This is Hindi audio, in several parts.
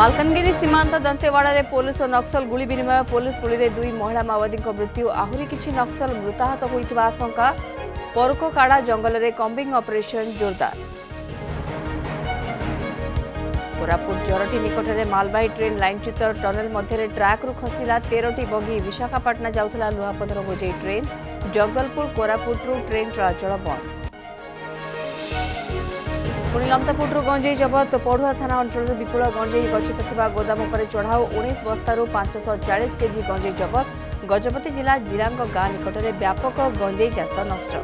मालकानगिरी सीमांत दंतेवाड़ा रे पुलिस और नक्सल गुली विनिमय पुलिस गुली रे 2 महिला माओवादी मृत्यु आहरी किछि नक्सल मृताहत होइतिबा आशंका परकोकाड़ा जंगल रे कम्बिंग ऑपरेशन जोरदार। कोरापुट जरटी निकट में मालवाही ट्रेन लाइनच्युत टनेल मध्य ट्राक रु खसला 13टी बगी विशाखापाटना जाउथला लुहापदर बोझई ट्रेन जगदलपुर कोरापुट रु ट्रेन चलाचल बंद। पुणी लमतापुर गंजेई जबत पढ़ुआ थाना अंचल विपुल गंजेई गच्छित गोदाम पर चढ़ाऊ 19 बस्तारू 540 केजी गंजेई जबत। गजपति जिला जिरांग गाँ निकट में व्यापक गंजेई चाष नष्ट।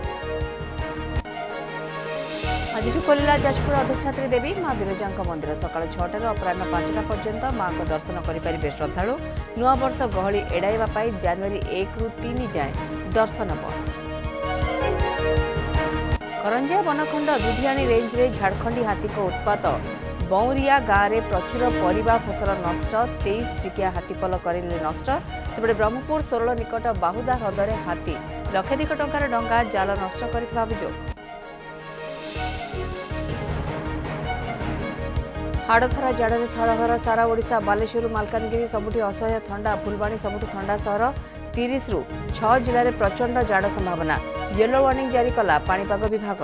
आज खोलिला जाजपुर अधिष्ठात्री देवी मां विरजा मंदिर सकाल 6 अपराह 5टा पर्यंत मां को दर्शन करेंगे श्रद्धालु। नुआ वर्ष गहली एड़ाइबा जनवरी 1 रु 3 जाए दर्शन बंद। करंजिया बनखंड दुधियाणी रेंज रे झारखंडी हाथी को उत्पात बौरिया गाँव में प्रचुर परिबा फसल नष्ट 23 टिकिया हाथीपल करेले नष्ट। सेपटे ब्रह्मपुर सोरल निकट बाहुदा ह्रदरे हाथी लक्षाधिक टंकार डंगा जाल नष्ट करथिबा अभियोग। हाड़थरा जाड़े थरहर सारा ओडिशा बालेश्वर मालकानगिरी सबुठी असह्य ठंडा फुलबाणी सबुठी ठंडा सहर 30 रु 6 जिले में प्रचंड जाड़ संभावना येलो वार्निंग जारी कला पाणीपाग विभाग।